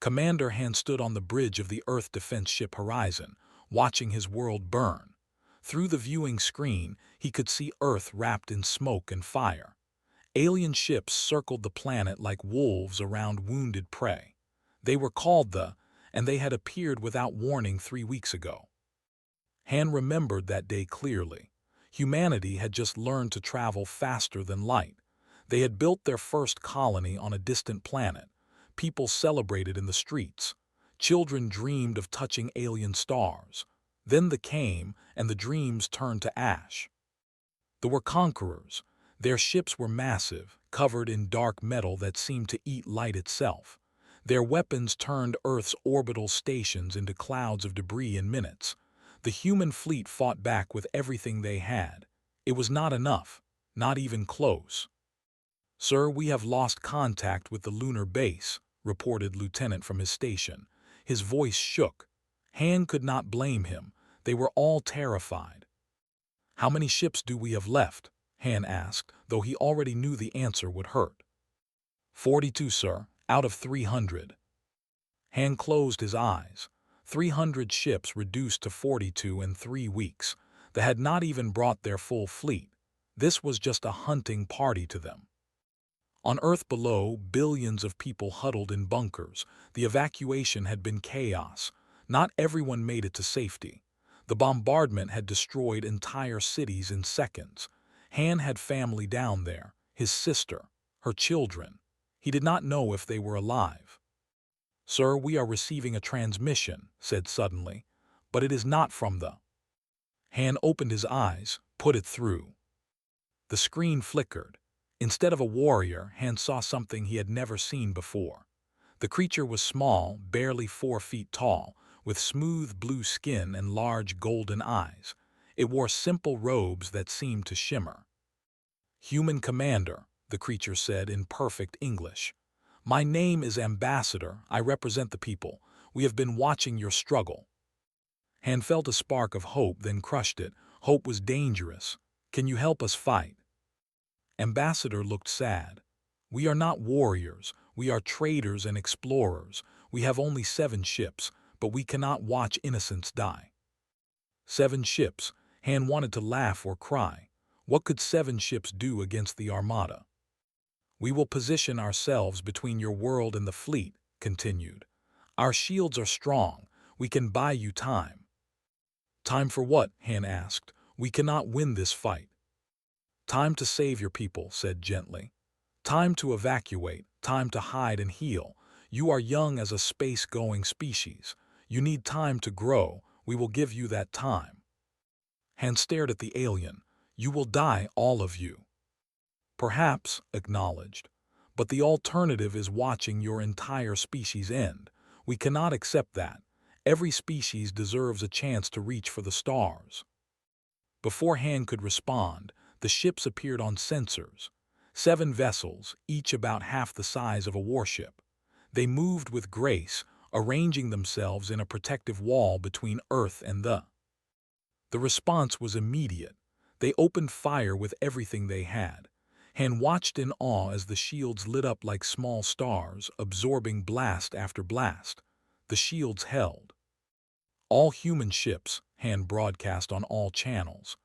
Commander Han stood on the bridge of the Earth defense ship Horizon, watching his world burn. Through the viewing screen, he could see Earth wrapped in smoke and fire. Alien ships circled the planet like wolves around wounded prey. They were called and they had appeared without warning 3 weeks ago. Han remembered that day clearly. Humanity had just learned to travel faster than light. They had built their first colony on a distant planet. People celebrated in the streets. Children dreamed of touching alien stars. Then they came, and the dreams turned to ash. They were conquerors. Their ships were massive, covered in dark metal that seemed to eat light itself. Their weapons turned Earth's orbital stations into clouds of debris in minutes. The human fleet fought back with everything they had. It was not enough, not even close. "Sir, we have lost contact with the lunar base," reported Lieutenant from his station. His voice shook. Han could not blame him. They were all terrified. "How many ships do we have left?" Han asked, though he already knew the answer would hurt. 42, sir, out of 300. Han closed his eyes. 300 ships reduced to 42 in 3 weeks. They had not even brought their full fleet. This was just a hunting party to them. On Earth below, billions of people huddled in bunkers. The evacuation had been chaos. Not everyone made it to safety. The bombardment had destroyed entire cities in seconds. Han had family down there, his sister, her children. He did not know if they were alive. "Sir, we are receiving a transmission," said suddenly, "but it is not from the—" Han opened his eyes, put it through. The screen flickered. Instead of a warrior, Han saw something he had never seen before. The creature was small, barely 4 feet tall, with smooth blue skin and large golden eyes. It wore simple robes that seemed to shimmer. "Human Commander," the creature said in perfect English. "My name is Ambassador. I represent the people. We have been watching your struggle." Han felt a spark of hope, then crushed it. Hope was dangerous. "Can you help us fight?" Ambassador looked sad. "We are not warriors. We are traders and explorers. We have only 7 ships, but we cannot watch innocents die." 7 ships. Han wanted to laugh or cry. What could 7 ships do against the armada? "We will position ourselves between your world and the fleet," continued. "Our shields are strong. We can buy you time." "Time for what?" Han asked. "We cannot win this fight." "Time to save your people," said gently. "Time to evacuate, time to hide and heal. You are young as a space-going species. You need time to grow. We will give you that time." Han stared at the alien. "You will die, all of you." "Perhaps," acknowledged. "But the alternative is watching your entire species end. We cannot accept that. Every species deserves a chance to reach for the stars." Before Han could respond, the ships appeared on sensors. 7 vessels, each about half the size of a warship. They moved with grace, arranging themselves in a protective wall between Earth and the. The response was immediate. They opened fire with everything they had. Han watched in awe as the shields lit up like small stars, absorbing blast after blast. The shields held. "All human ships," Han broadcast on all channels.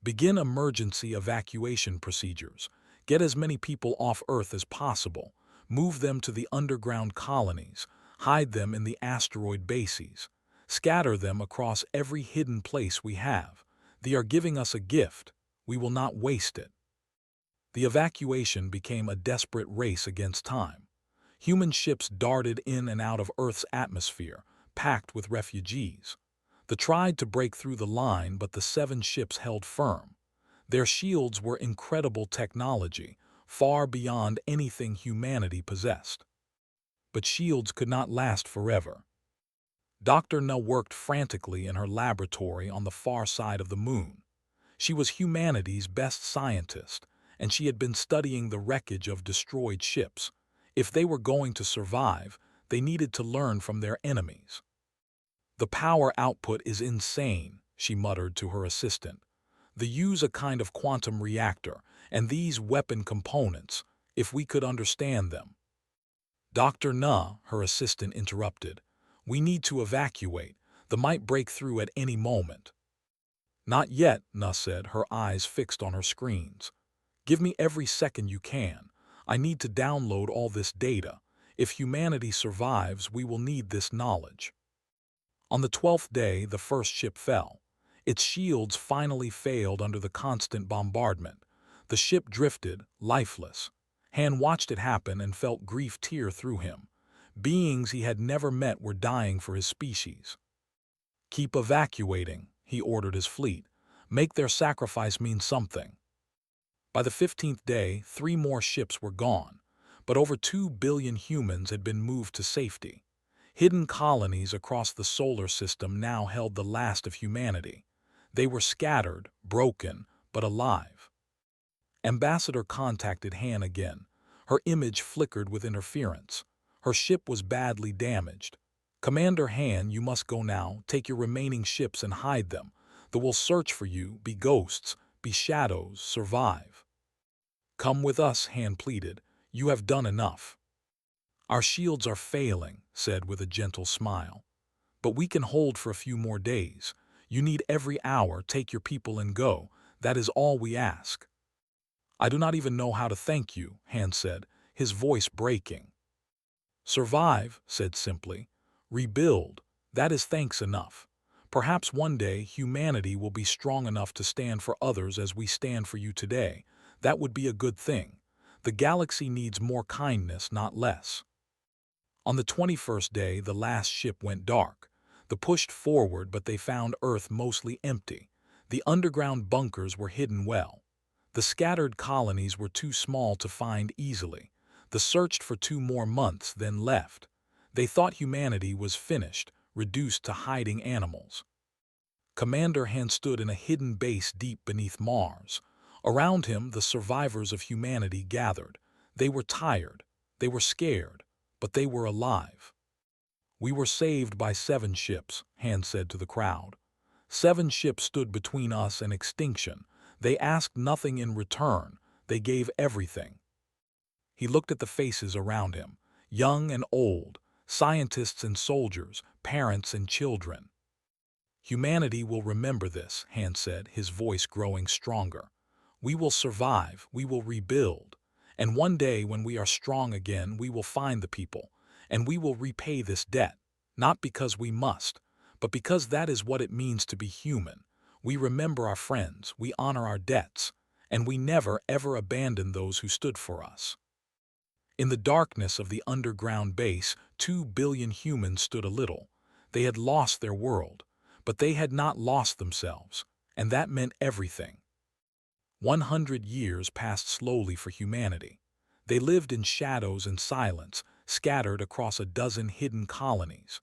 "Begin emergency evacuation procedures. Get as many people off Earth as possible. Move them to the underground colonies. Hide them in the asteroid bases. Scatter them across every hidden place we have. They are giving us a gift. We will not waste it." The evacuation became a desperate race against time. Human ships darted in and out of Earth's atmosphere, packed with refugees. They tried to break through the line, but the 7 ships held firm. Their shields were incredible technology, far beyond anything humanity possessed. But shields could not last forever. Dr. Na worked frantically in her laboratory on the far side of the moon. She was humanity's best scientist, and she had been studying the wreckage of destroyed ships. If they were going to survive, they needed to learn from their enemies. "The power output is insane," she muttered to her assistant. "They use a kind of quantum reactor, and these weapon components, if we could understand them." Dr. Na, her assistant, interrupted. We need to evacuate. The might break through at any moment. Not yet, Na said, her eyes fixed on her screens. Give me every second you can. I need to download all this data. If humanity survives, we will need this knowledge. On the 12th day, the first ship fell. Its shields finally failed under the constant bombardment. The ship drifted, lifeless. Han watched it happen and felt grief tear through him. Beings he had never met were dying for his species. Keep evacuating, he ordered his fleet. Make their sacrifice mean something. By the 15th day, 3 more ships were gone, but over 2 billion humans had been moved to safety. Hidden colonies across the solar system now held the last of humanity. They were scattered, broken, but alive. Ambassador contacted Han again. Her image flickered with interference. Her ship was badly damaged. Commander Han, you must go now. Take your remaining ships and hide them. They will search for you, be ghosts, be shadows, survive. Come with us, Han pleaded. You have done enough. Our shields are failing, said with a gentle smile. But we can hold for a few more days. You need every hour. Take your people and go. That is all we ask. I do not even know how to thank you, Han said, his voice breaking. Survive, said simply. Rebuild. That is thanks enough. Perhaps one day humanity will be strong enough to stand for others as we stand for you today. That would be a good thing. The galaxy needs more kindness, not less. On the 21st day, the last ship went dark. They pushed forward, but they found Earth mostly empty. The underground bunkers were hidden well. The scattered colonies were too small to find easily. They searched for 2 more months, then left. They thought humanity was finished, reduced to hiding animals. Commander Han stood in a hidden base deep beneath Mars. Around him, the survivors of humanity gathered. They were tired. They were scared. But they were alive. We were saved by 7 ships, Han said to the crowd. 7 ships stood between us and extinction. They asked nothing in return. They gave everything. He looked at the faces around him, young and old, scientists and soldiers, parents and children. Humanity will remember this, Han said, his voice growing stronger. We will survive, we will rebuild. And one day when we are strong again, we will find the people, and we will repay this debt, not because we must, but because that is what it means to be human. We remember our friends, we honor our debts, and we never, ever abandon those who stood for us. In the darkness of the underground base, 2 billion humans stood a little. They had lost their world, but they had not lost themselves, and that meant everything. 100 years passed slowly for humanity. They lived in shadows and silence, scattered across a dozen hidden colonies.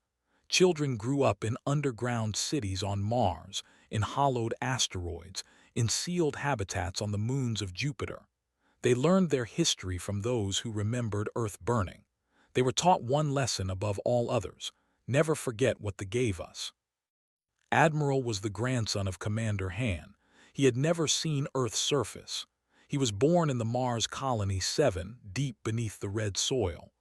Children grew up in underground cities on Mars, in hollowed asteroids, in sealed habitats on the moons of Jupiter. They learned their history from those who remembered Earth burning. They were taught one lesson above all others: never forget what they gave us. Admiral was the grandson of Commander Han. He had never seen Earth's surface. He was born in the Mars Colony 7, deep beneath the red soil.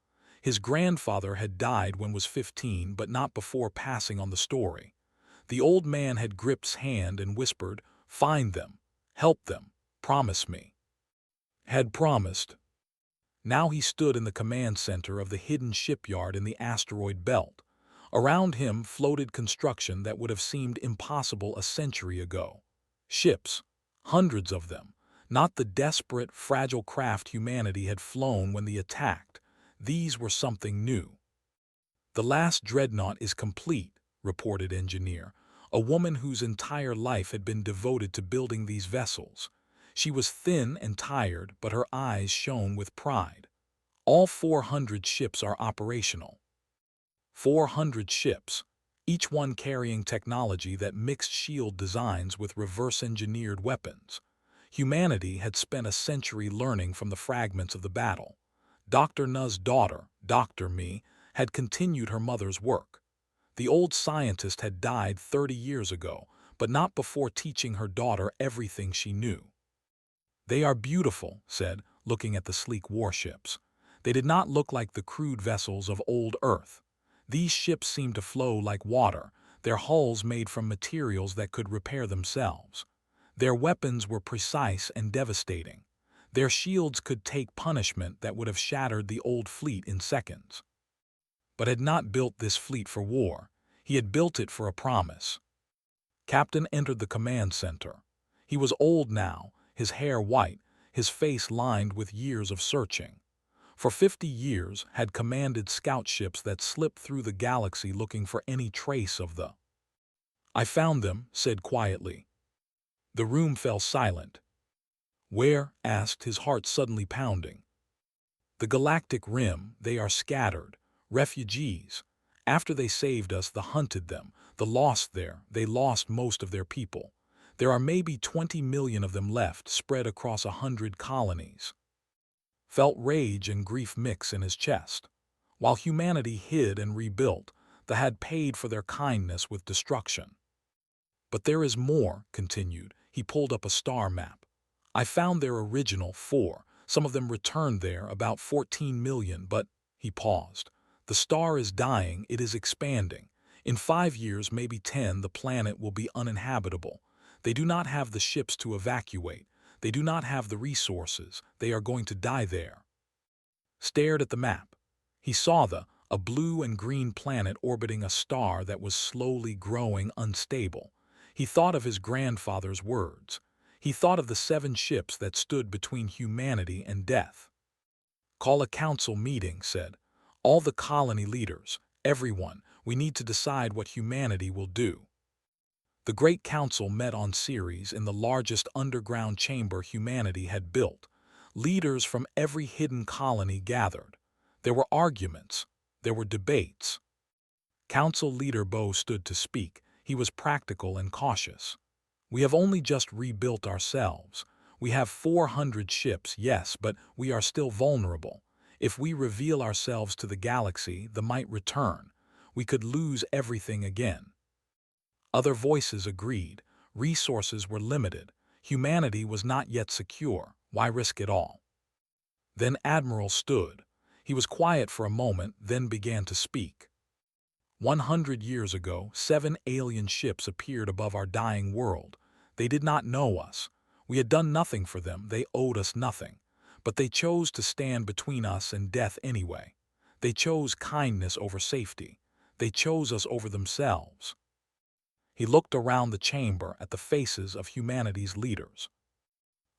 His grandfather had died when was 15, but not before passing on the story. The old man had gripped his hand and whispered, "Find them, help them, promise me." Had promised. Now he stood in the command center of the hidden shipyard in the asteroid belt. Around him floated construction that would have seemed impossible a century ago. Ships, hundreds of them, not the desperate, fragile craft humanity had flown when they attacked. These were something new. The last dreadnought is complete, reported engineer, a woman whose entire life had been devoted to building these vessels. She was thin and tired, but her eyes shone with pride. All 400 ships are operational. 400 ships, each one carrying technology that mixed shield designs with reverse-engineered weapons. Humanity had spent a century learning from the fragments of the battle. Dr. Na's daughter, Dr. Mi, had continued her mother's work. The old scientist had died 30 years ago, but not before teaching her daughter everything she knew. They are beautiful, said, looking at the sleek warships. They did not look like the crude vessels of old Earth. These ships seemed to flow like water, their hulls made from materials that could repair themselves. Their weapons were precise and devastating. Their shields could take punishment that would have shattered the old fleet in seconds. But had not built this fleet for war. He had built it for a promise. Captain entered the command center. He was old now, his hair white, his face lined with years of searching. For 50 years had commanded scout ships that slipped through the galaxy looking for any trace of the. "I found them," said quietly. The room fell silent. "Where?" asked, his heart suddenly pounding. "The Galactic Rim, they are scattered. Refugees. After they saved us, the hunted them, the lost there, they lost most of their people. There are maybe 20 million of them left, spread across 100 colonies." Felt rage and grief mix in his chest. While humanity hid and rebuilt, they had paid for their kindness with destruction. "But there is more," continued. He pulled up a star map. "I found their original 4. Some of them returned there, about 14 million, but—" He paused. "The star is dying, it is expanding. In 5 years, maybe 10, the planet will be uninhabitable. They do not have the ships to evacuate. They do not have the resources. They are going to die there." Stared at the map. He saw a blue and green planet orbiting a star that was slowly growing unstable. He thought of his grandfather's words. He thought of the 7 ships that stood between humanity and death. "Call a council meeting," said. "All the colony leaders, everyone, we need to decide what humanity will do." The Great Council met on Ceres in the largest underground chamber humanity had built. Leaders from every hidden colony gathered. There were arguments. There were debates. Council leader Bo stood to speak. He was practical and cautious. "We have only just rebuilt ourselves. We have 400 ships, yes, but we are still vulnerable. If we reveal ourselves to the galaxy, the might return. We could lose everything again." Other voices agreed. Resources were limited. Humanity was not yet secure. Why risk it all? Then Admiral stood. He was quiet for a moment, then began to speak. 100 years ago, 7 alien ships appeared above our dying world. They did not know us. We had done nothing for them. They owed us nothing. But they chose to stand between us and death anyway. They chose kindness over safety. They chose us over themselves. He looked around the chamber at the faces of humanity's leaders.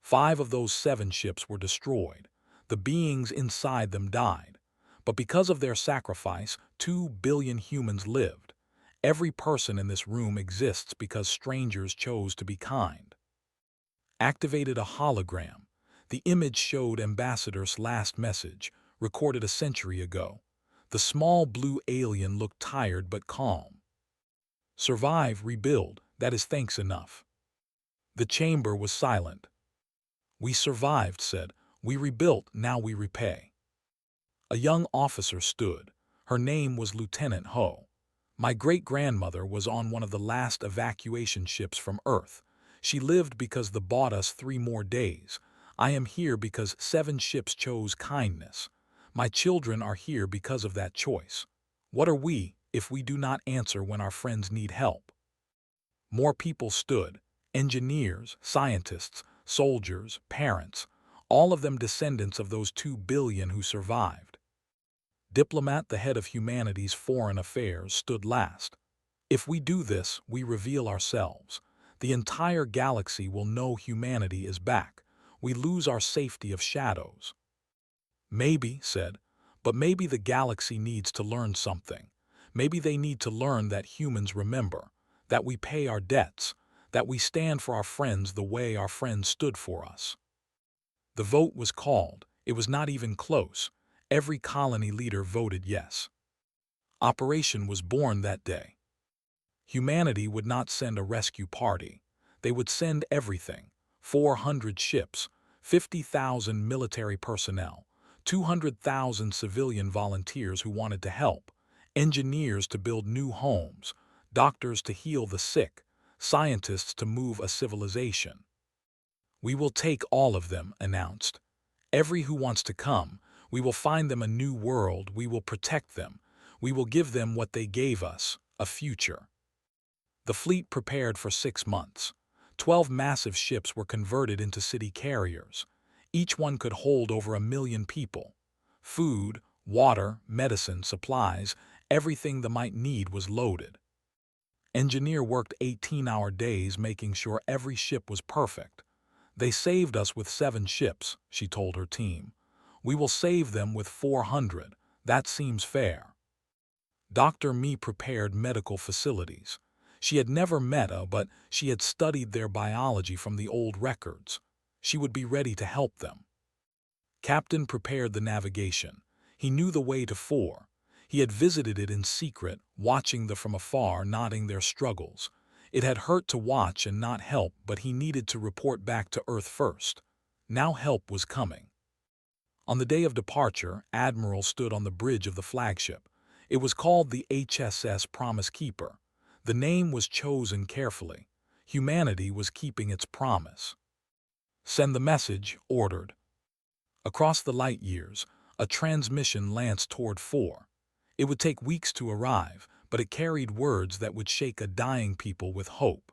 5 of those 7 ships were destroyed. The beings inside them died. But because of their sacrifice, 2 billion humans lived. Every person in this room exists because strangers chose to be kind. Activated a hologram. The image showed Ambassador's last message, recorded a century ago. The small blue alien looked tired but calm. "Survive, rebuild, that is thanks enough." The chamber was silent. "We survived," said. "We rebuilt, now we repay." A young officer stood. Her name was Lieutenant Ho. "My great-grandmother was on one of the last evacuation ships from Earth. She lived because they bought us 3 more days. I am here because 7 ships chose kindness. My children are here because of that choice. What are we if we do not answer when our friends need help?" More people stood. Engineers, scientists, soldiers, parents, all of them descendants of those 2 billion who survived. Diplomat, the head of humanity's foreign affairs, stood last. "If we do this, we reveal ourselves. The entire galaxy will know humanity is back. We lose our safety of shadows." "Maybe," said, "but maybe the galaxy needs to learn something. Maybe they need to learn that humans remember, that we pay our debts, that we stand for our friends the way our friends stood for us." The vote was called. It was not even close. Every colony leader voted yes. Operation was born that day. Humanity would not send a rescue party. They would send everything. 400 ships, 50,000 military personnel, 200,000 civilian volunteers who wanted to help, engineers to build new homes, doctors to heal the sick, scientists to move a civilization. "We will take all of them," announced. "Every who wants to come. We will find them a new world. We will protect them. We will give them what they gave us, a future. The fleet prepared for 6 months. 12 massive ships were converted into city carriers. Each one could hold over 1 million people. Food, water, medicine, supplies, everything the might need was loaded. Engineer worked 18-hour days making sure every ship was perfect. They saved us with 7 ships, she told her team. We will save them with 400. That seems fair. Dr. Me prepared medical facilities. She had never met but she had studied their biology from the old records. She would be ready to help them. Captain prepared the navigation. He knew the way to 4. He had visited it in secret, watching them from afar, noting their struggles. It had hurt to watch and not help, but he needed to report back to Earth first. Now help was coming. On the day of departure, Admiral stood on the bridge of the flagship. It was called the HSS Promise Keeper. The name was chosen carefully. Humanity was keeping its promise. Send the message, ordered. Across the light years, a transmission lanced toward 4. It would take weeks to arrive, but it carried words that would shake a dying people with hope.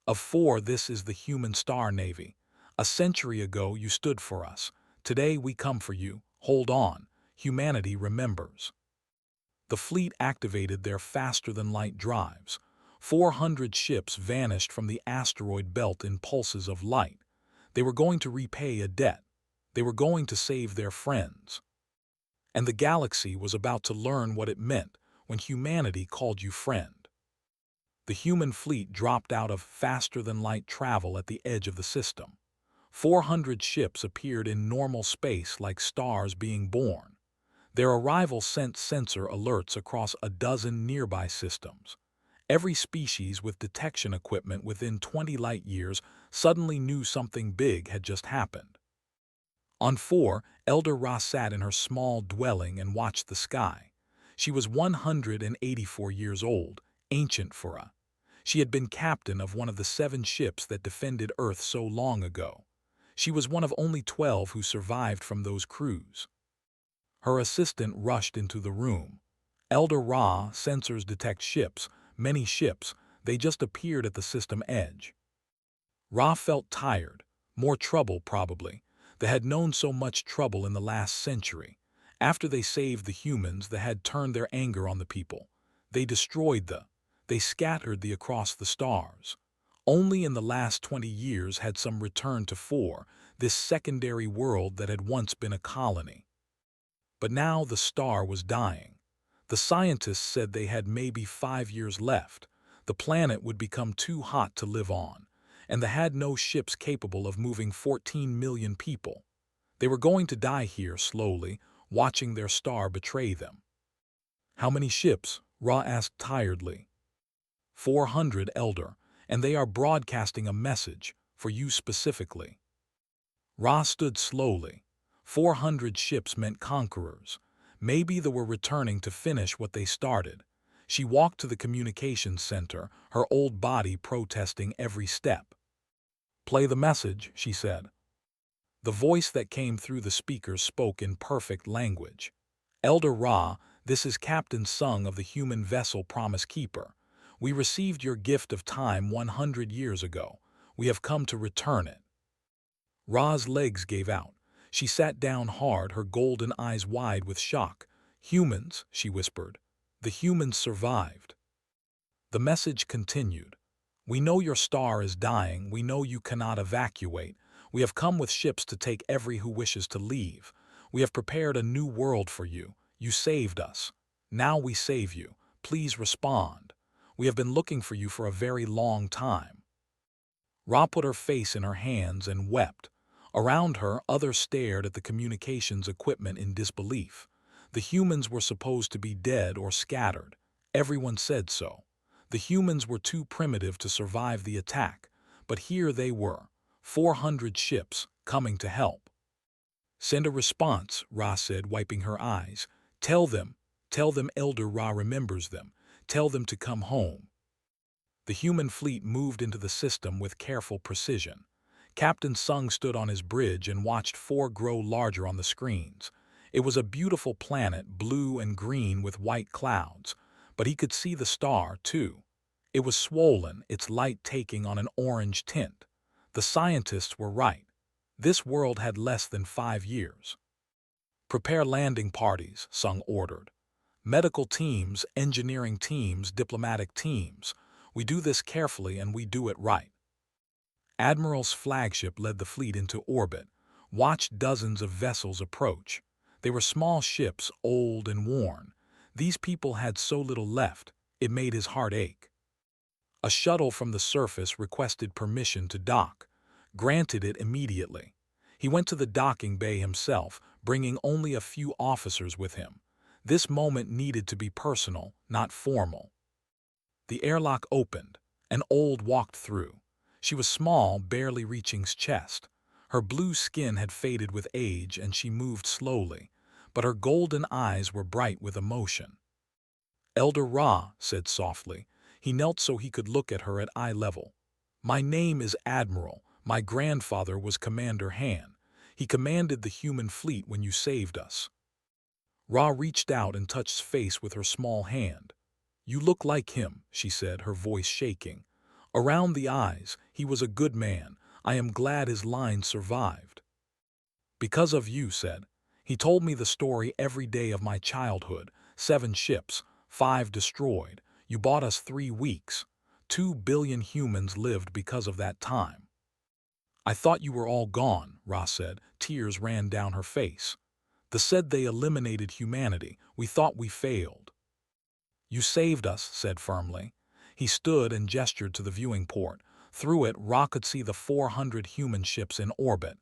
Of 4, this is the human Star Navy. A century ago you stood for us. Today we come for you. Hold on. Humanity remembers. The fleet activated their faster-than-light drives. 400 ships vanished from the asteroid belt in pulses of light. They were going to repay a debt. They were going to save their friends. And the galaxy was about to learn what it meant when humanity called you friend. The human fleet dropped out of faster-than-light travel at the edge of the system. 400 ships appeared in normal space like stars being born. Their arrival sent sensor alerts across a dozen nearby systems. Every species with detection equipment within 20 light-years suddenly knew something big had just happened. On 4, Elder Ra sat in her small dwelling and watched the sky. She was 184 years old, ancient for a. She had been captain of one of the 7 ships that defended Earth so long ago. She was one of only 12 who survived from those crews. Her assistant rushed into the room. Elder Ra, sensors detect ships, many ships. They just appeared at the system edge. Ra felt tired. More trouble, probably. They had known so much trouble in the last century. After they saved the humans, they had turned their anger on the people. They destroyed they scattered across the stars. Only in the last 20 years had some returned to 4, this secondary world that had once been a colony. But now the star was dying. The scientists said they had maybe 5 years left. The planet would become too hot to live on, and they had no ships capable of moving 14 million people. They were going to die here slowly, watching their star betray them. How many ships? Ra asked tiredly. 400, Elder, and they are broadcasting a message, for you specifically. Ra stood slowly. 400 ships meant conquerors. Maybe they were returning to finish what they started. She walked to the communications center, her old body protesting every step. Play the message, she said. The voice that came through the speakers spoke in perfect language. Elder Ra, this is Captain Sung of the human vessel Promise Keeper. We received your gift of time 100 years ago. We have come to return it. Ra's legs gave out. She sat down hard, her golden eyes wide with shock. Humans, she whispered. The humans survived. The message continued. We know your star is dying. We know you cannot evacuate. We have come with ships to take every who wishes to leave. We have prepared a new world for you. You saved us. Now we save you. Please respond. We have been looking for you for a very long time. Ra put her face in her hands and wept. Around her, others stared at the communications equipment in disbelief. The humans were supposed to be dead or scattered. Everyone said so. The humans were too primitive to survive the attack, but here they were, 400 ships, coming to help. Send a response, Ra said, wiping her eyes. Tell them Elder Ra remembers them. Tell them to come home. The human fleet moved into the system with careful precision. Captain Sung stood on his bridge and watched 4 grow larger on the screens. It was a beautiful planet, blue and green with white clouds, but he could see the star, too. It was swollen, its light taking on an orange tint. The scientists were right. This world had less than 5 years. Prepare landing parties, Sung ordered. Medical teams, engineering teams, diplomatic teams. We do this carefully and we do it right. Admiral's flagship led the fleet into orbit, watched dozens of vessels approach. They were small ships, old and worn. These people had so little left, it made his heart ache. A shuttle from the surface requested permission to dock, granted it immediately. He went to the docking bay himself, bringing only a few officers with him. This moment needed to be personal, not formal. The airlock opened. An old walked through. She was small, barely reaching his chest. Her blue skin had faded with age and she moved slowly, but her golden eyes were bright with emotion. Elder Ra said softly. He knelt so he could look at her at eye level. My name is Admiral. My grandfather was Commander Han. He commanded the human fleet when you saved us. Ra reached out and touched his face with her small hand. You look like him, she said, her voice shaking. Around the eyes, he was a good man. I am glad his line survived. Because of you, said. He told me the story every day of my childhood. 7 ships, 5 destroyed. You bought us 3 weeks. 2 billion humans lived because of that time. I thought you were all gone, Ra said. Tears ran down her face. They said they eliminated humanity. We thought we failed. You saved us, said firmly. He stood and gestured to the viewing port. Through it, Ra could see the 400 human ships in orbit.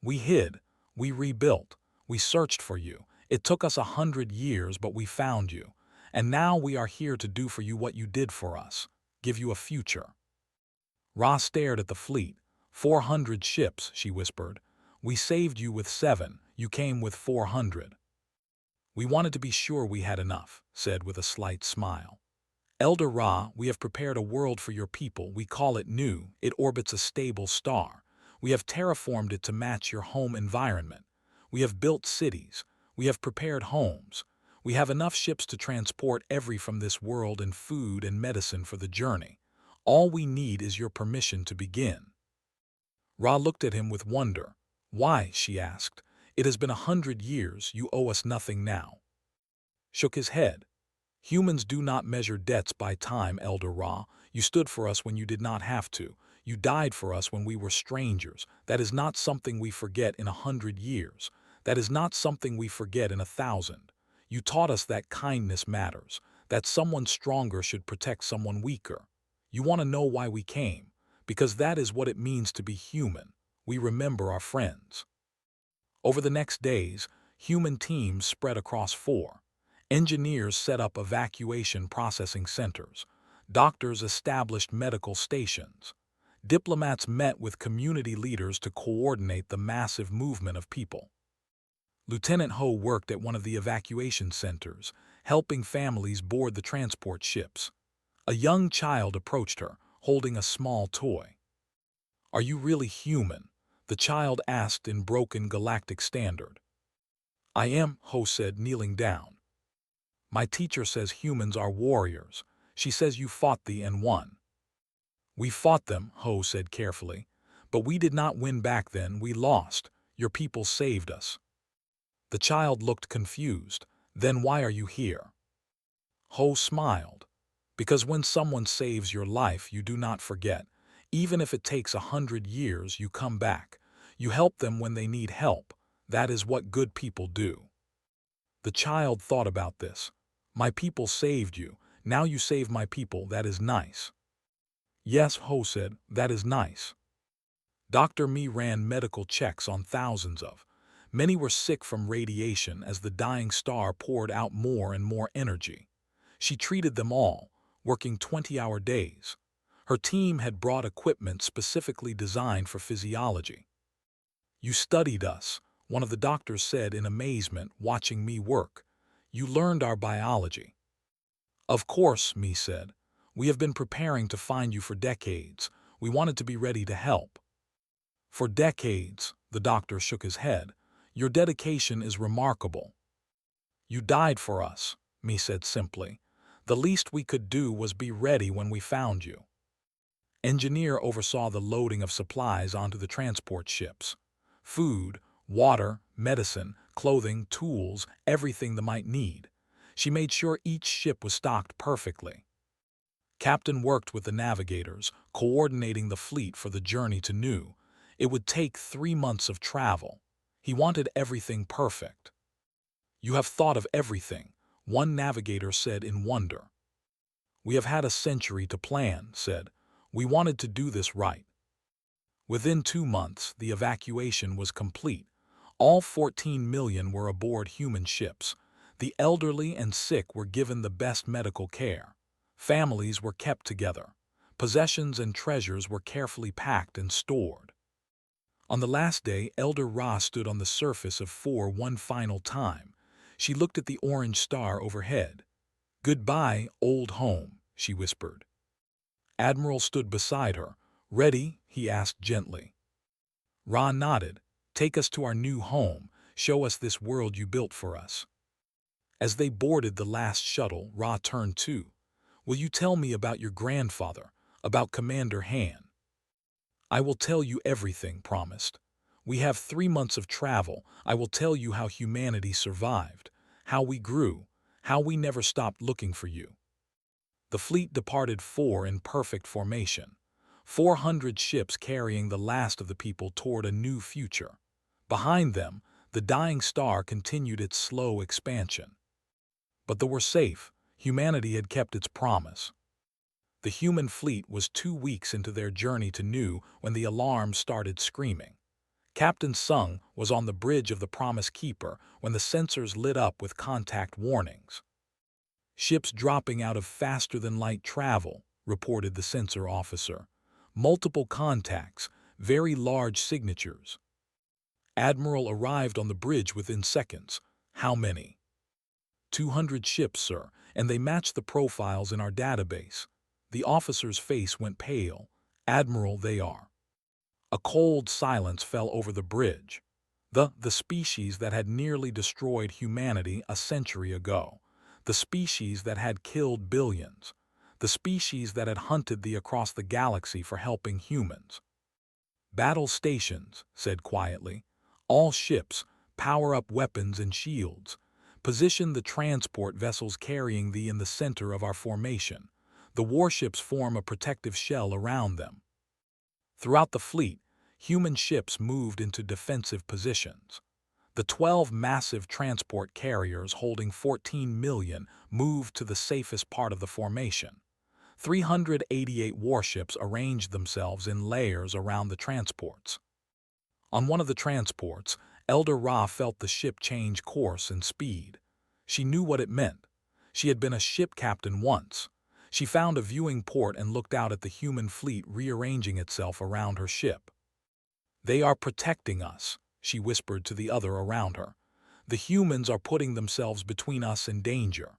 We hid. We rebuilt. We searched for you. It took us 100 years, but we found you. And now we are here to do for you what you did for us. Give you a future. Ra stared at the fleet. 400 ships, she whispered. We saved you with 7. You came with 400. We wanted to be sure we had enough, said with a slight smile. Elder Ra, we have prepared a world for your people. We call it New. It orbits a stable star. We have terraformed it to match your home environment. We have built cities. We have prepared homes. We have enough ships to transport every from this world and food and medicine for the journey. All we need is your permission to begin. Ra looked at him with wonder. Why? She asked. It has been 100 years. You owe us nothing now. Shook his head. Humans do not measure debts by time, Elder Ra. You stood for us when you did not have to. You died for us when we were strangers. That is not something we forget in 100 years. That is not something we forget in 1,000. You taught us that kindness matters, that someone stronger should protect someone weaker. You want to know why we came? Because that is what it means to be human. We remember our friends. Over the next days, human teams spread across 4. Engineers set up evacuation processing centers. Doctors established medical stations. Diplomats met with community leaders to coordinate the massive movement of people. Lieutenant Ho worked at one of the evacuation centers, helping families board the transport ships. A young child approached her, holding a small toy. Are you really human? The child asked in broken galactic standard. I am, Ho said, kneeling down. My teacher says humans are warriors. She says you fought the and won. We fought them, Ho said carefully. But we did not win back then. We lost. Your people saved us. The child looked confused. Then why are you here? Ho smiled. Because when someone saves your life, you do not forget. Even if it takes 100 years, you come back. You help them when they need help. That is what good people do. The child thought about this. My people saved you. Now you save my people. That is nice. Yes, Ho said, that is nice. Dr. Mi ran medical checks on thousands of. Many were sick from radiation as the dying star poured out more and more energy. She treated them all, working 20-hour days. Her team had brought equipment specifically designed for physiology. You studied us, one of the doctors said in amazement, watching me work. You learned our biology. Of course, Mi said. We have been preparing to find you for decades. We wanted to be ready to help. For decades, the doctor shook his head. Your dedication is remarkable. You died for us, Mi said simply. The least we could do was be ready when we found you. Engineer oversaw the loading of supplies onto the transport ships. Food, water, medicine, clothing, tools, everything they might need. She made sure each ship was stocked perfectly. Captain worked with the navigators, coordinating the fleet for the journey to New. It would take 3 months of travel. He wanted everything perfect. You have thought of everything, one navigator said in wonder. We have had a century to plan, said. We wanted to do this right. Within 2 months, the evacuation was complete. All 14 million were aboard human ships. The elderly and sick were given the best medical care. Families were kept together. Possessions and treasures were carefully packed and stored. On the last day, Elder Ra stood on the surface of 4 one final time. She looked at the orange star overhead. Goodbye, old home, she whispered. Admiral stood beside her. Ready? He asked gently. Ra nodded. Take us to our new home. Show us this world you built for us. As they boarded the last shuttle, Ra turned to. Will you tell me about your grandfather, about Commander Han? I will tell you everything, promised. We have 3 months of travel. I will tell you how humanity survived, how we grew, how we never stopped looking for you. The fleet departed 4 in perfect formation. 400 ships carrying the last of the people toward a new future. Behind them, the dying star continued its slow expansion. But they were safe. Humanity had kept its promise. The human fleet was 2 weeks into their journey to New when the alarm started screaming. Captain Sung was on the bridge of the Promise Keeper when the sensors lit up with contact warnings. Ships dropping out of faster-than-light travel, reported the sensor officer. Multiple contacts, very large signatures. Admiral arrived on the bridge within seconds. How many? 200 ships, sir, and they match the profiles in our database. The officer's face went pale. Admiral, they are. A cold silence fell over the bridge. The species that had nearly destroyed humanity a century ago. The species that had killed billions. The species that had hunted thee across the galaxy for helping humans. Battle stations, said quietly. All ships, power up weapons and shields. Position the transport vessels carrying thee in the center of our formation. The warships form a protective shell around them. Throughout the fleet, human ships moved into defensive positions. The 12 massive transport carriers holding 14 million moved to the safest part of the formation. 388 warships arranged themselves in layers around the transports. On one of the transports, Elder Ra felt the ship change course and speed. She knew what it meant. She had been a ship captain once. She found a viewing port and looked out at the human fleet rearranging itself around her ship. They are protecting us, she whispered to the other around her. The humans are putting themselves between us and danger.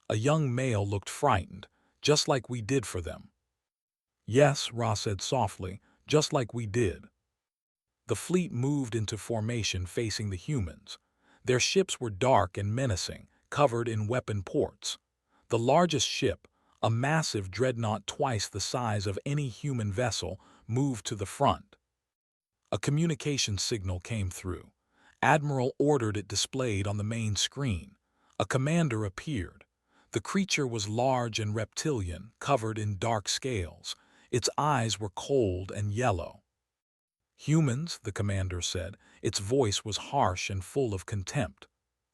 A young male looked frightened, just like we did for them. Yes, Ra said softly, just like we did. The fleet moved into formation facing the humans. Their ships were dark and menacing, covered in weapon ports. The largest ship, a massive dreadnought twice the size of any human vessel, moved to the front. A communication signal came through. Admiral ordered it displayed on the main screen. A commander appeared. The creature was large and reptilian, covered in dark scales. Its eyes were cold and yellow. Humans, the commander said. Its voice was harsh and full of contempt.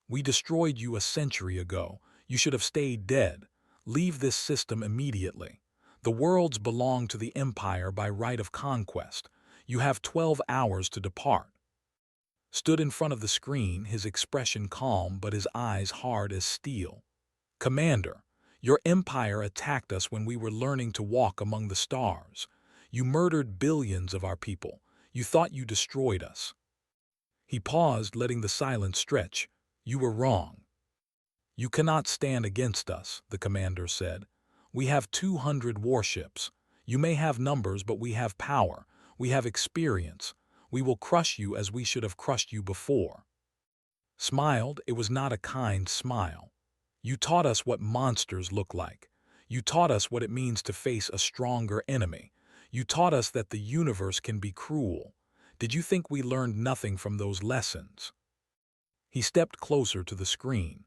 We destroyed you a century ago. You should have stayed dead. Leave this system immediately. The worlds belong to the Empire by right of conquest. You have 12 hours to depart. Stood in front of the screen, his expression calm but his eyes hard as steel. Commander, your empire attacked us when we were learning to walk among the stars. You murdered billions of our people. You thought you destroyed us. He paused, letting the silence stretch. You were wrong. You cannot stand against us, the commander said. We have 200 warships. You may have numbers, but we have power. We have experience. We will crush you as we should have crushed you before." Smiled, it was not a kind smile. "You taught us what monsters look like. You taught us what it means to face a stronger enemy. You taught us that the universe can be cruel. Did you think we learned nothing from those lessons?" He stepped closer to the screen.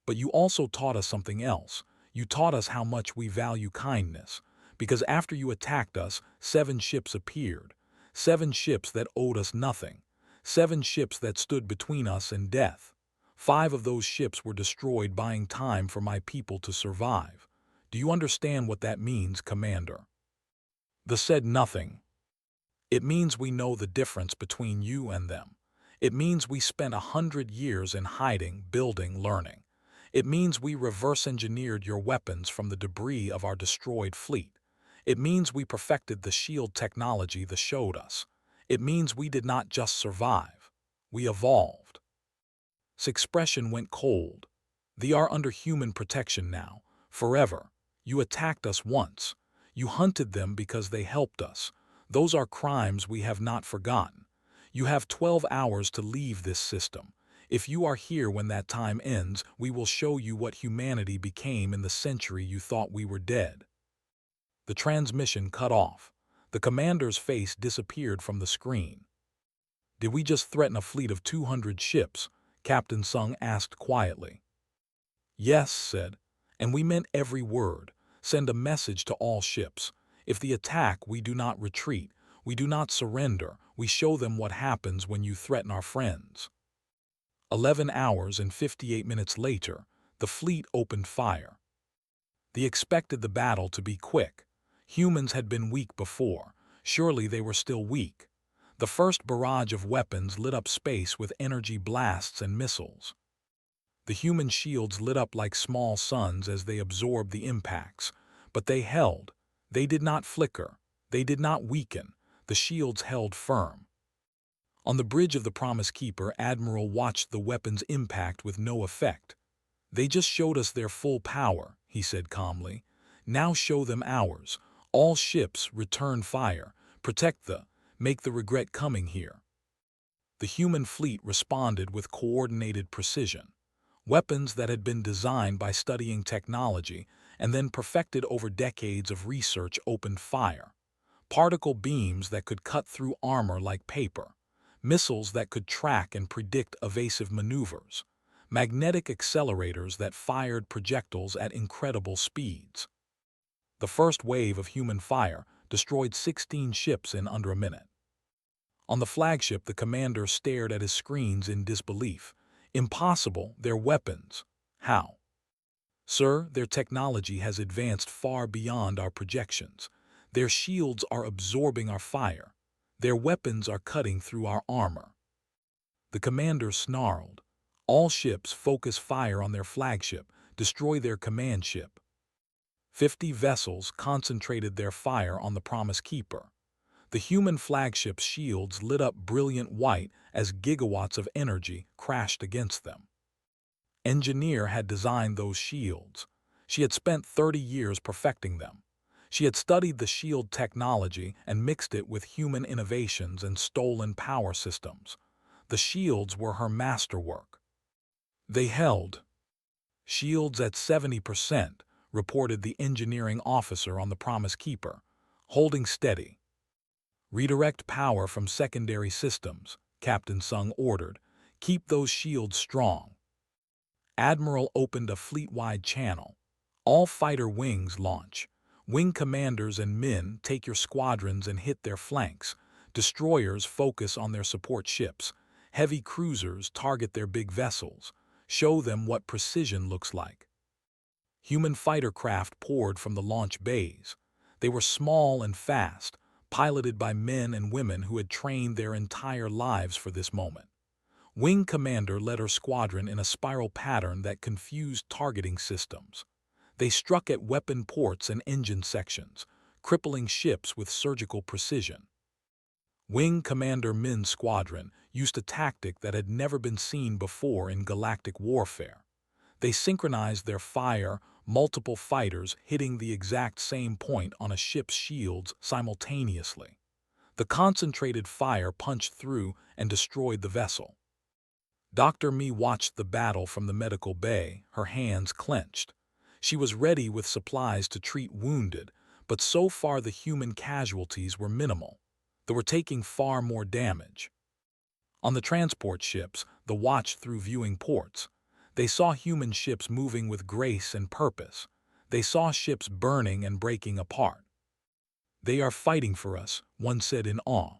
"But you also taught us something else. You taught us how much we value kindness. Because after you attacked us, 7 ships appeared. 7 ships that owed us nothing. 7 ships that stood between us and death. 5 of those ships were destroyed buying time for my people to survive. Do you understand what that means, Commander?" The said nothing. "It means we know the difference between you and them. It means we spent 100 years in hiding, building, learning. It means we reverse-engineered your weapons from the debris of our destroyed fleet. It means we perfected the shield technology that showed us. It means we did not just survive. We evolved." His expression went cold. "They are under human protection now, forever. You attacked us once. You hunted them because they helped us. Those are crimes we have not forgotten. You have 12 hours to leave this system. If you are here when that time ends, we will show you what humanity became in the century you thought we were dead." The transmission cut off. The commander's face disappeared from the screen. "Did we just threaten a fleet of 200 ships?" Captain Sung asked quietly. "Yes," said, "and we meant every word. Send a message to all ships. If they attack, we do not retreat. We do not surrender. We show them what happens when you threaten our friends." 11 hours and 58 minutes later, the fleet opened fire. They expected the battle to be quick. Humans had been weak before. Surely they were still weak. The first barrage of weapons lit up space with energy blasts and missiles. The human shields lit up like small suns as they absorbed the impacts. But they held. They did not flicker. They did not weaken. The shields held firm. On the bridge of the Promise Keeper, Admiral watched the weapons impact with no effect. "They just showed us their full power," he said calmly. "Now show them ours. All ships, return fire. Protect make the regret coming here." The human fleet responded with coordinated precision. Weapons that had been designed by studying technology and then perfected over decades of research opened fire. Particle beams that could cut through armor like paper. Missiles that could track and predict evasive maneuvers. Magnetic accelerators that fired projectiles at incredible speeds. The first wave of human fire destroyed 16 ships in under a minute. On the flagship, the commander stared at his screens in disbelief. "Impossible, their weapons. How?" "Sir, their technology has advanced far beyond our projections. Their shields are absorbing our fire. Their weapons are cutting through our armor." The commander snarled. "All ships focus fire on their flagship, destroy their command ship." 50 vessels concentrated their fire on the Promise Keeper. The human flagship's shields lit up brilliant white as gigawatts of energy crashed against them. Engineer had designed those shields. She had spent 30 years perfecting them. She had studied the shield technology and mixed it with human innovations and stolen power systems. The shields were her masterwork. They held. "Shields at 70%, reported the engineering officer on the Promise Keeper, holding steady. "Redirect power from secondary systems," Captain Sung ordered. "Keep those shields strong." Admiral opened a fleet-wide channel. "All fighter wings launch. Wing commanders and men take your squadrons and hit their flanks. Destroyers focus on their support ships. Heavy cruisers target their big vessels. Show them what precision looks like." Human fighter craft poured from the launch bays. They were small and fast, piloted by men and women who had trained their entire lives for this moment. Wing Commander led her squadron in a spiral pattern that confused targeting systems. They struck at weapon ports and engine sections, crippling ships with surgical precision. Wing Commander Min's squadron used a tactic that had never been seen before in galactic warfare. They synchronized their fire, multiple fighters hitting the exact same point on a ship's shields simultaneously. The concentrated fire punched through and destroyed the vessel. Dr. Me watched the battle from the medical bay, her hands clenched. She was ready with supplies to treat wounded, but so far the human casualties were minimal. They were taking far more damage. On the transport ships, the watch through viewing ports. They saw human ships moving with grace and purpose. They saw ships burning and breaking apart. "They are fighting for us," one said in awe.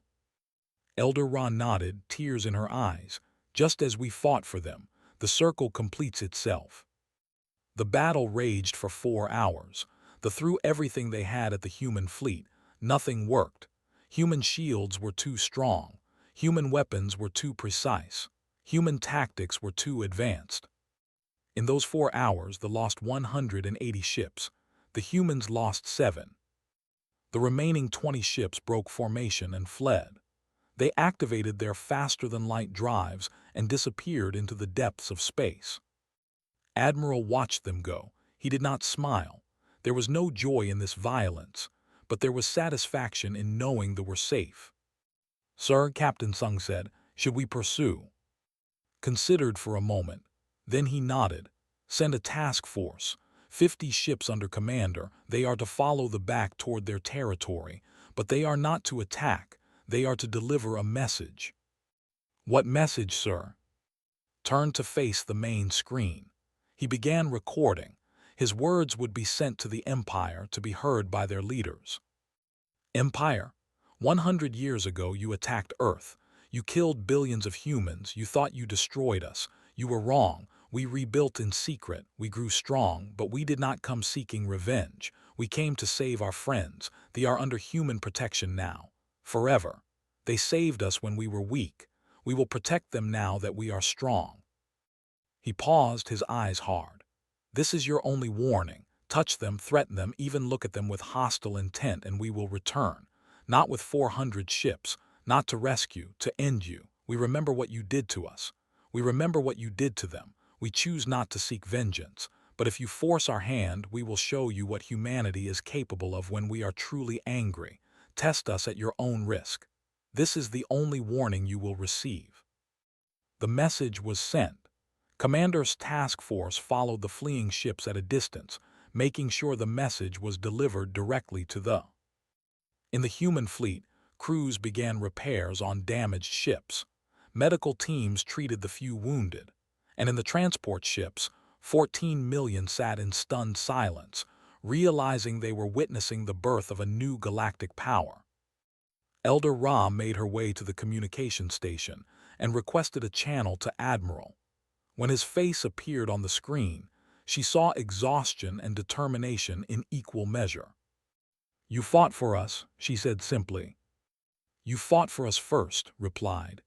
Elder Ra nodded, tears in her eyes. "Just as we fought for them, the circle completes itself." The battle raged for 4 hours. They threw everything they had at the human fleet. Nothing worked. Human shields were too strong. Human weapons were too precise. Human tactics were too advanced. In those 4 hours, they lost 180 ships. The humans lost 7. The remaining 20 ships broke formation and fled. They activated their faster-than-light drives and disappeared into the depths of space. Admiral watched them go. He did not smile. There was no joy in this violence, but there was satisfaction in knowing they were safe. "Sir," Captain Sung said, "should we pursue?" Considered for a moment. Then he nodded. "Send a task force. 50 ships under commander. They are to follow the back toward their territory, but they are not to attack. They are to deliver a message." "What message, sir?" Turned to face the main screen. He began recording. His words would be sent to the Empire to be heard by their leaders. "Empire, 100 years ago you attacked Earth. You killed billions of humans. You thought you destroyed us. You were wrong. We rebuilt in secret. We grew strong, but we did not come seeking revenge. We came to save our friends. They are under human protection now. Forever. They saved us when we were weak. We will protect them now that we are strong." He paused, his eyes hard. "This is your only warning. Touch them, threaten them, even look at them with hostile intent, and we will return. Not with 400 ships, not to rescue, to end you. We remember what you did to us. We remember what you did to them. We choose not to seek vengeance. But if you force our hand, we will show you what humanity is capable of when we are truly angry. Test us at your own risk. This is the only warning you will receive." The message was sent. Commander's task force followed the fleeing ships at a distance, making sure the message was delivered directly to the. In the human fleet, crews began repairs on damaged ships. Medical teams treated the few wounded. And in the transport ships, 14 million sat in stunned silence, realizing they were witnessing the birth of a new galactic power. Elder Ra made her way to the communication station and requested a channel to Admiral. When his face appeared on the screen, she saw exhaustion and determination in equal measure. "You fought for us," she said simply. "You fought for us first," replied.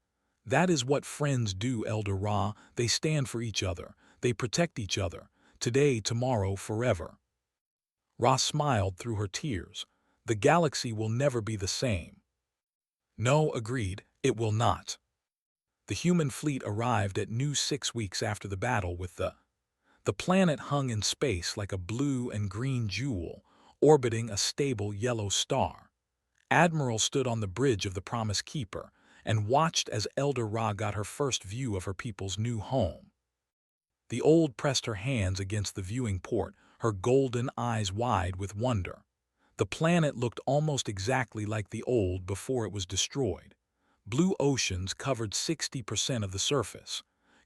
"That is what friends do, Elder Ra. They stand for each other. They protect each other. Today, tomorrow, forever." Ra smiled through her tears. "The galaxy will never be the same." "No," agreed, "it will not." The human fleet arrived at New 6 weeks after the battle with the planet hung in space like a blue and green jewel, orbiting a stable yellow star. Admiral stood on the bridge of the Promise Keeper and watched as Elder Ra got her first view of her people's new home. The old pressed her hands against the viewing port, her golden eyes wide with wonder. The planet looked almost exactly like the old before it was destroyed. Blue oceans covered 60% of the surface.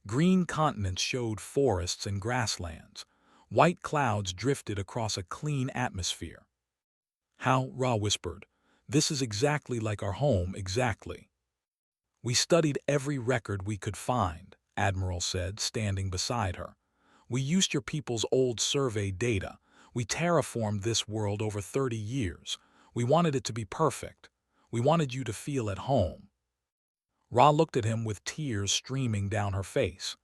Green continents showed forests and grasslands. White clouds drifted across a clean atmosphere. "How," Ra whispered, "this is exactly like our home, exactly." "We studied every record we could find," Admiral said, standing beside her. "We used your people's old survey data. We terraformed this world over 30 years. We wanted it to be perfect. We wanted you to feel at home." Ra looked at him with tears streaming down her face.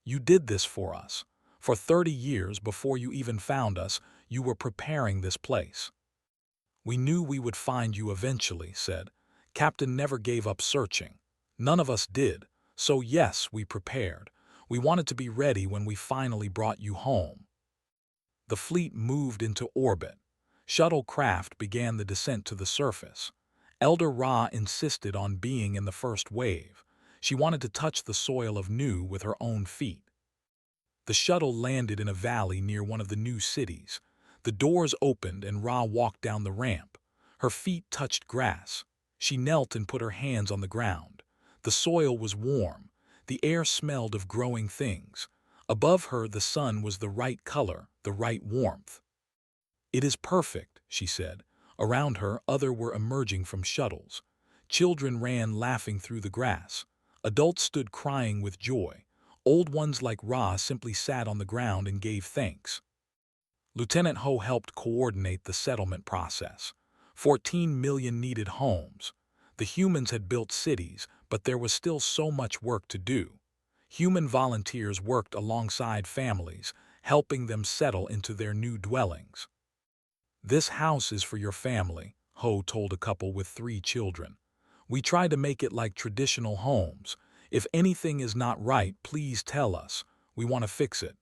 "You did this for us. For 30 years before you even found us, you were preparing this place." "We knew we would find you eventually," said. "Captain never gave up searching. None of us did. So yes, we prepared. We wanted to be ready when we finally brought you home." The fleet moved into orbit. Shuttlecraft began the descent to the surface. Elder Ra insisted on being in the first wave. She wanted to touch the soil of new with her own feet. The shuttle landed in a valley near one of the new cities. The doors opened and Ra walked down the ramp. Her feet touched grass. She knelt and put her hands on the ground. The soil was warm. The air smelled of growing things. Above her, the sun was the right color, the right warmth. "It is perfect," she said. Around her, others were emerging from shuttles. Children ran laughing through the grass. Adults stood crying with joy. Old ones like Ra simply sat on the ground and gave thanks. Lieutenant Ho helped coordinate the settlement process. 14 million needed homes. The humans had built cities, but there was still so much work to do. Human volunteers worked alongside families, helping them settle into their new dwellings. "This house is for your family," Ho told a couple with 3 children. "We tried to make it like traditional homes. If anything is not right, please tell us. We want to fix it."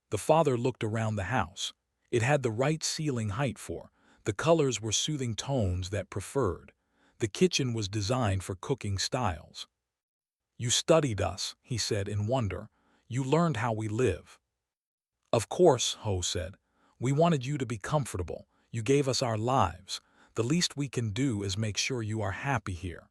The father looked around the house. It had the right ceiling height for. The colors were soothing tones that preferred. The kitchen was designed for cooking styles. "You studied us," he said in wonder. "You learned how we live." "Of course," Ho said. "We wanted you to be comfortable. You gave us our lives. The least we can do is make sure you are happy here."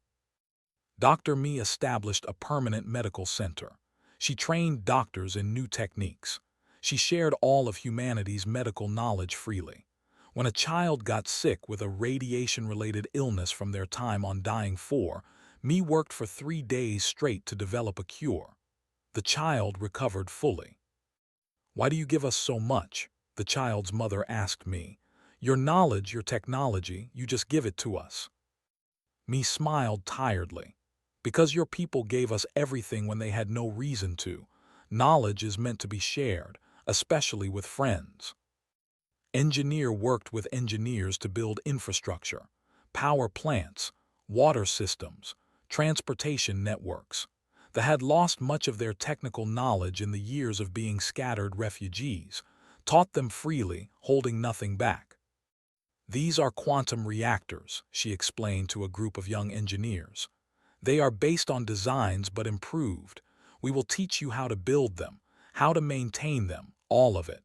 Dr. Mi established a permanent medical center. She trained doctors in new techniques. She shared all of humanity's medical knowledge freely. When a child got sick with a radiation-related illness from their time on Dying 4, Mi worked for 3 days straight to develop a cure. The child recovered fully. "Why do you give us so much?" the child's mother asked me. "Your knowledge, your technology, you just give it to us." Mi smiled tiredly. "Because your people gave us everything when they had no reason to. Knowledge is meant to be shared, especially with friends." Engineer worked with engineers to build infrastructure, power plants, water systems, transportation networks. They had lost much of their technical knowledge in the years of being scattered refugees, taught them freely, holding nothing back. "These are quantum reactors," she explained to a group of young engineers. "They are based on designs but improved. We will teach you how to build them, how to maintain them, all of it."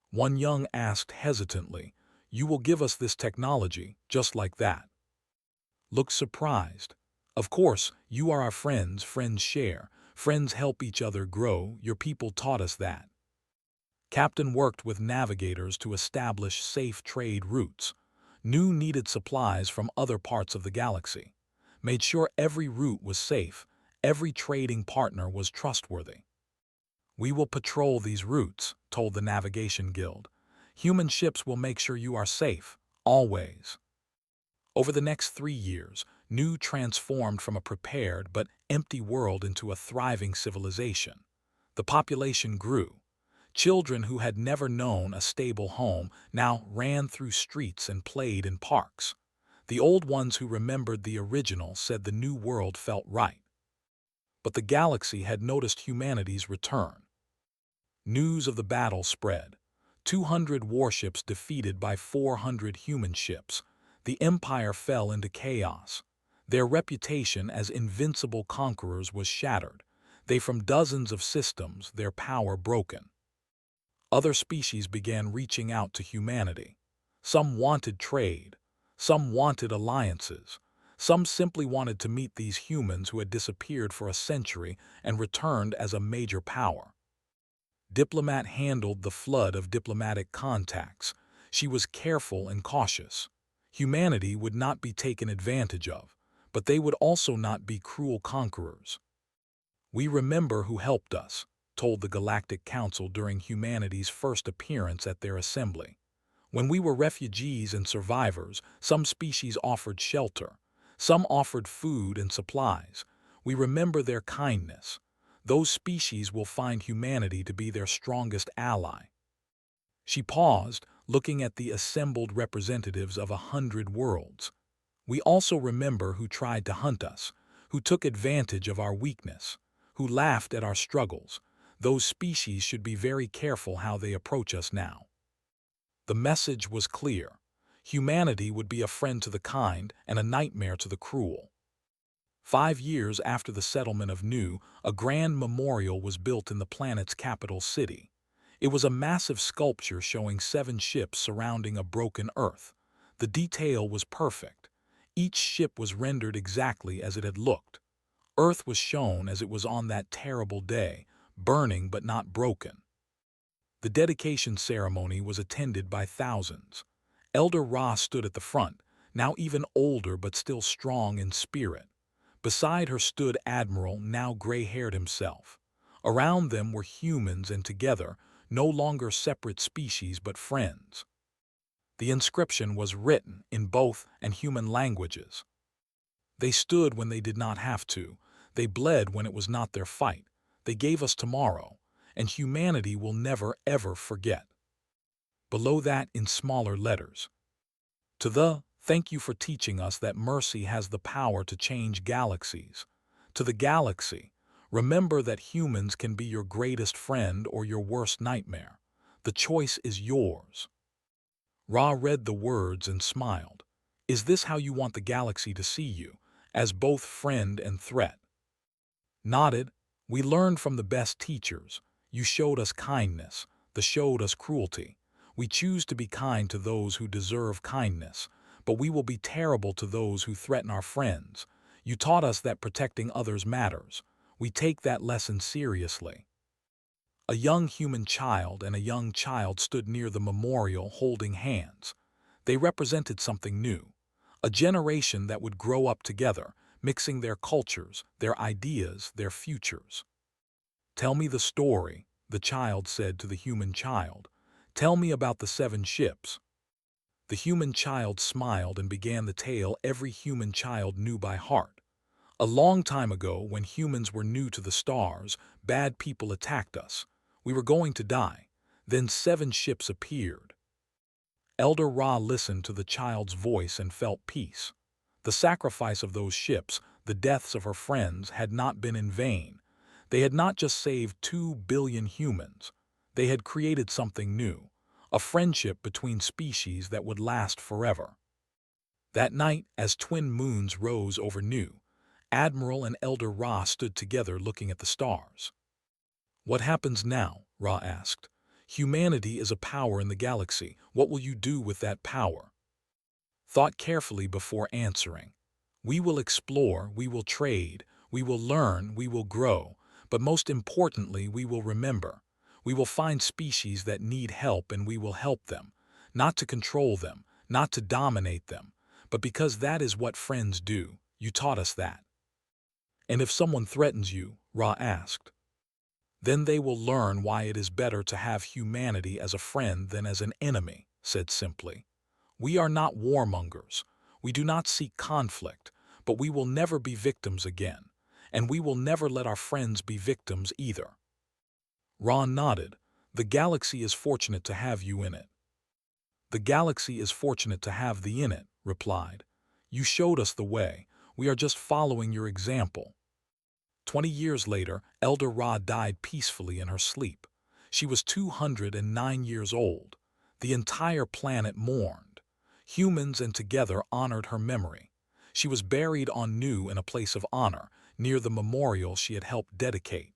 One young asked hesitantly, "You will give us this technology, just like that?" Looked surprised. "Of course, you are our friends, friends share, friends help each other grow, your people taught us that." Captain worked with navigators to establish safe trade routes. New needed supplies from other parts of the galaxy. Made sure every route was safe, every trading partner was trustworthy. "We will patrol these routes," told the Navigation Guild. "Human ships will make sure you are safe, always." Over the next 3 years, New transformed from a prepared but empty world into a thriving civilization. The population grew. Children who had never known a stable home now ran through streets and played in parks. The old ones who remembered the original said the new world felt right. But the galaxy had noticed humanity's return. News of the battle spread. 200 warships defeated by 400 human ships. The Empire fell into chaos. Their reputation as invincible conquerors was shattered. They from dozens of systems, their power broken. Other species began reaching out to humanity. Some wanted trade. Some wanted alliances. Some simply wanted to meet these humans who had disappeared for a century and returned as a major power. Diplomat handled the flood of diplomatic contacts. She was careful and cautious. Humanity would not be taken advantage of, but they would also not be cruel conquerors. "We remember who helped us," told the Galactic Council during humanity's first appearance at their assembly. "When we were refugees and survivors, some species offered shelter. Some offered food and supplies. We remember their kindness. Those species will find humanity to be their strongest ally." She paused, looking at the assembled representatives of 100 worlds. "We also remember who tried to hunt us, who took advantage of our weakness, who laughed at our struggles. Those species should be very careful how they approach us now." The message was clear. Humanity would be a friend to the kind and a nightmare to the cruel. 5 years after the settlement of Nu, a grand memorial was built in the planet's capital city. It was a massive sculpture showing 7 ships surrounding a broken Earth. The detail was perfect. Each ship was rendered exactly as it had looked. Earth was shown as it was on that terrible day, burning but not broken. The dedication ceremony was attended by thousands. Elder Ra stood at the front, now even older but still strong in spirit. Beside her stood Admiral, now gray-haired himself. Around them were humans, and together, no longer separate species but friends. The inscription was written in both and human languages. They stood when they did not have to. They bled when it was not their fight. They gave us tomorrow, and humanity will never ever forget. Below that, in smaller letters, thank you for teaching us that mercy has the power to change galaxies. To the galaxy, remember that humans can be your greatest friend or your worst nightmare. The choice is yours. Ra read the words and smiled. Is this how you want the galaxy to see you, as both friend and threat? Nodded. We learned from the best teachers. You showed us kindness, they showed us cruelty. We choose to be kind to those who deserve kindness, but we will be terrible to those who threaten our friends. You taught us that protecting others matters. We take that lesson seriously. A young human child and a young child stood near the memorial holding hands. They represented something new, a generation that would grow up together, mixing their cultures, their ideas, their futures. Tell me the story, the child said to the human child. Tell me about the 7 ships. The human child smiled and began the tale every human child knew by heart. A long time ago, when humans were new to the stars, bad people attacked us. We were going to die. Then 7 ships appeared. Elder Ra listened to the child's voice and felt peace. The sacrifice of those ships, the deaths of her friends, had not been in vain. They had not just saved 2 billion humans. They had created something new, a friendship between species that would last forever. That night, as twin moons rose over Nu, Admiral and Elder Ra stood together looking at the stars. What happens now? Ra asked. Humanity is a power in the galaxy. What will you do with that power? Thought carefully before answering. We will explore, we will trade, we will learn, we will grow, but most importantly, we will remember. We will find species that need help and we will help them, not to control them, not to dominate them, but because that is what friends do. You taught us that. And if someone threatens you, Ra asked, then they will learn why it is better to have humanity as a friend than as an enemy, said simply. We are not warmongers. We do not seek conflict, but we will never be victims again, and we will never let our friends be victims either. Ra nodded. The galaxy is fortunate to have you in it. The galaxy is fortunate to have thee in it, replied. You showed us the way. We are just following your example. 20 years later, Elder Ra died peacefully in her sleep. She was 209 years old. The entire planet mourned. Humans and together honored her memory. She was buried on Nu in a place of honor, near the memorial she had helped dedicate.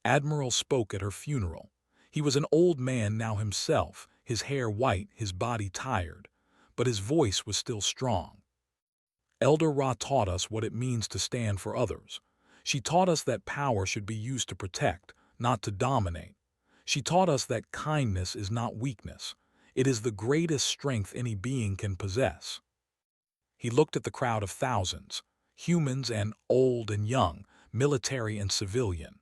Admiral spoke at her funeral. He was an old man now himself, his hair white, his body tired, but his voice was still strong. Elder Ra taught us what it means to stand for others. She taught us that power should be used to protect, not to dominate. She taught us that kindness is not weakness. It is the greatest strength any being can possess. He looked at the crowd of thousands, humans and old and young, military and civilian.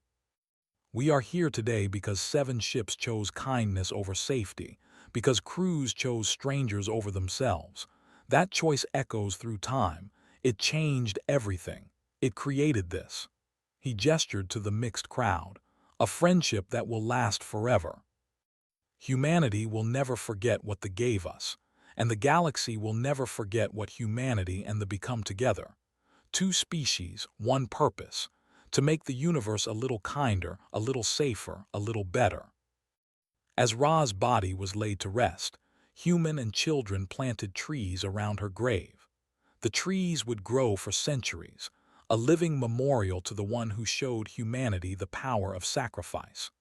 We are here today because 7 ships chose kindness over safety, because crews chose strangers over themselves. That choice echoes through time. It changed everything. It created this. He gestured to the mixed crowd, a friendship that will last forever. Humanity will never forget what they gave us, and the galaxy will never forget what humanity and the become together. 2 species, 1 purpose, to make the universe a little kinder, a little safer, a little better. As Ra's body was laid to rest, human and children planted trees around her grave. The trees would grow for centuries, a living memorial to the one who showed humanity the power of sacrifice.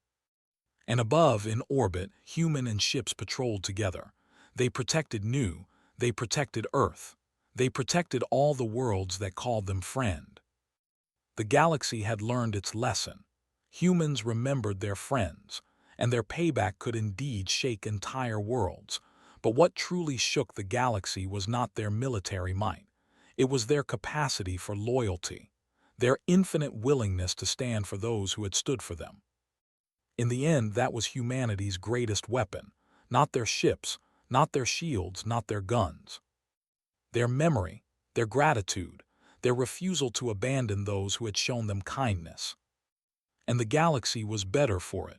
And above, in orbit, human and ships patrolled together. They protected they protected Earth. They protected all the worlds that called them friend. The galaxy had learned its lesson. Humans remembered their friends, and their payback could indeed shake entire worlds. But what truly shook the galaxy was not their military might. It was their capacity for loyalty, their infinite willingness to stand for those who had stood for them. In the end, that was humanity's greatest weapon, not their ships, not their shields, not their guns. Their memory, their gratitude, their refusal to abandon those who had shown them kindness. And the galaxy was better for it.